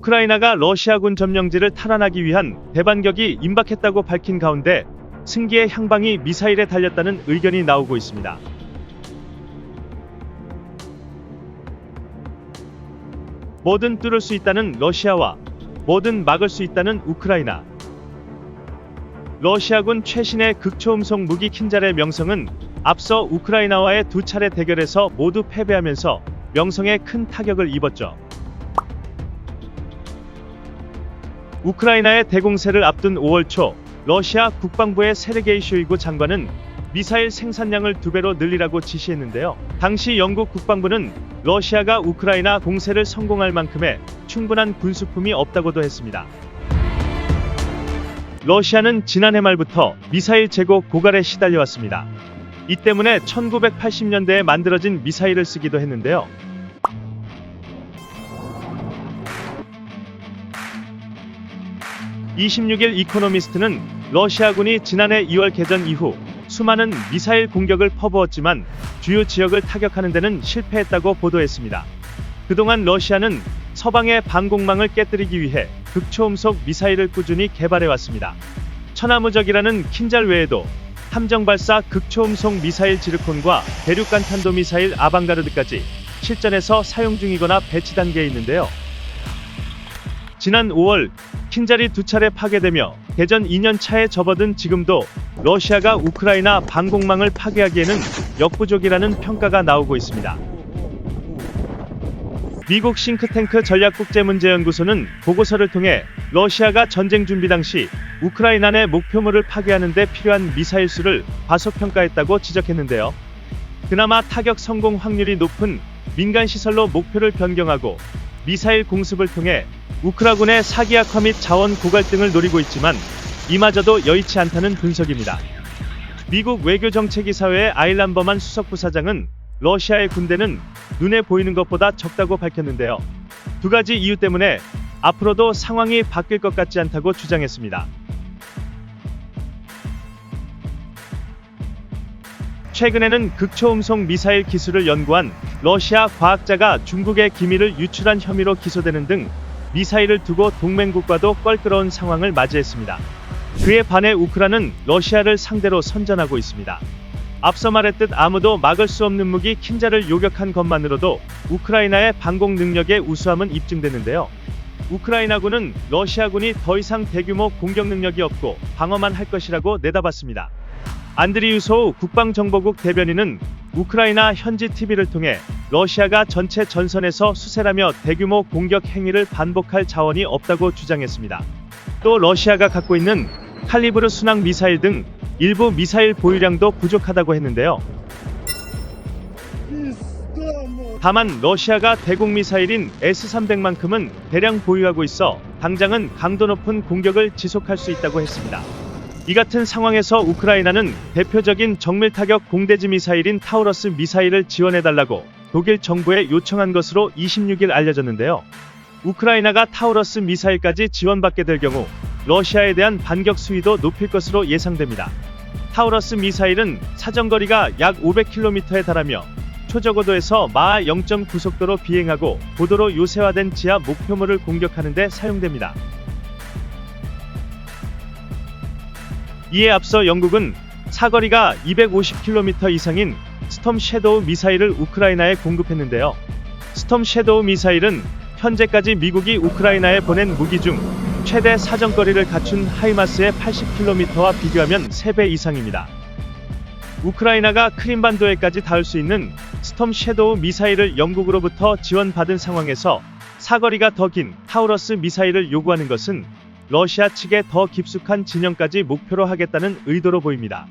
우크라이나가 러시아군 점령지를 탈환하기 위한 대반격이 임박했다고 밝힌 가운데 승기의 향방이 미사일에 달렸다는 의견이 나오고 있습니다. 뭐든 뚫을 수 있다는 러시아와 뭐든 막을 수 있다는 우크라이나. 러시아군 최신의 극초음속 무기 킨잘의 명성은 앞서 우크라이나와의 두 차례 대결에서 모두 패배하면서 명성에 큰 타격을 입었죠. 우크라이나의 대공세를 앞둔 5월 초 러시아 국방부의 세르게이 쇼이구 장관은 미사일 생산량을 2배로 늘리라고 지시했는데요. 당시 영국 국방부는 러시아가 우크라이나 공세를 성공할 만큼의 충분한 군수품이 없다고도 했습니다. 러시아는 지난해 말부터 미사일 재고 고갈에 시달려왔습니다. 이 때문에 1980년대에 만들어진 미사일을 쓰기도 했는데요. (26일) 이코노미스트는 러시아군이 지난해 2월 개전 이후 수많은 미사일 공격을 퍼부었지만 주요 지역을 타격하는 데는 실패했다고 보도했습니다. 그동안 러시아는 서방의 방공망을 깨뜨리기 위해 극초음속 미사일을 꾸준히 개발해왔습니다. 천하무적이라는 킨잘 외에도 함정발사 극초음속 미사일 지르콘과 대륙간 탄도미사일 아방가르드까지 실전에서 사용 중이거나 배치 단계에 있는데요. 지난 5월 킨잘이 2차례 파괴되며 개전 2년 차에 접어든 지금도 러시아가 우크라이나 방공망을 파괴하기에는 역부족이라는 평가가 나오고 있습니다. 미국 싱크탱크 전략국제문제연구소는 보고서를 통해 러시아가 전쟁 준비 당시 우크라이나 내 목표물을 파괴하는 데 필요한 미사일 수를 과소평가했다고 지적했는데요. 그나마 타격 성공 확률이 높은 민간시설로 목표를 변경하고 미사일 공습을 통해 우크라군의 사기약화 및 자원 고갈 등을 노리고 있지만 이마저도 여의치 않다는 분석입니다. 미국 외교정책이사회의 아일란버만 수석부사장은 러시아의 군대는 눈에 보이는 것보다 적다고 밝혔는데요. 두 가지 이유 때문에 앞으로도 상황이 바뀔 것 같지 않다고 주장했습니다. 최근에는 극초음속 미사일 기술을 연구한 러시아 과학자가 중국의 기밀을 유출한 혐의로 기소되는 등 미사일을 두고 동맹국과도 껄끄러운 상황을 맞이했습니다. 그에 반해 우크라이나는 러시아를 상대로 선전하고 있습니다. 앞서 말했듯 아무도 막을 수 없는 무기 킨잘을 요격한 것만으로도 우크라이나의 방공 능력의 우수함은 입증되는데요. 우크라이나군은 러시아군이 더 이상 대규모 공격 능력이 없고 방어만 할 것이라고 내다봤습니다. 안드리우 소우 국방정보국 대변인은 우크라이나 현지 TV를 통해 러시아가 전체 전선에서 수세라며 대규모 공격 행위를 반복할 자원이 없다고 주장했습니다. 또 러시아가 갖고 있는 칼리브르 순항 미사일 등 일부 미사일 보유량도 부족하다고 했는데요. 다만 러시아가 대공 미사일인 S-300만큼은 대량 보유하고 있어 당장은 강도 높은 공격을 지속할 수 있다고 했습니다. 이 같은 상황에서 우크라이나는 대표적인 정밀타격 공대지 미사일인 타우러스 미사일을 지원해달라고 독일 정부에 요청한 것으로 26일 알려졌는데요. 우크라이나가 타우러스 미사일까지 지원받게 될 경우 러시아에 대한 반격 수위도 높일 것으로 예상됩니다. 타우러스 미사일은 사정거리가 약 500km에 달하며 초저고도에서 마하 0.9속도로 비행하고 고도로 요새화된 지하 목표물을 공격하는 데 사용됩니다. 이에 앞서 영국은 사거리가 250km 이상인 스톰 섀도우 미사일을 우크라이나에 공급했는데요. 스톰 섀도우 미사일은 현재까지 미국이 우크라이나에 보낸 무기 중 최대 사정거리를 갖춘 하이마스의 80km와 비교하면 3배 이상입니다. 우크라이나가 크림반도에까지 닿을 수 있는 스톰 섀도우 미사일을 영국으로부터 지원받은 상황에서 사거리가 더 긴 타우러스 미사일을 요구하는 것은 러시아 측의 더 깊숙한 진영까지 목표로 하겠다는 의도로 보입니다.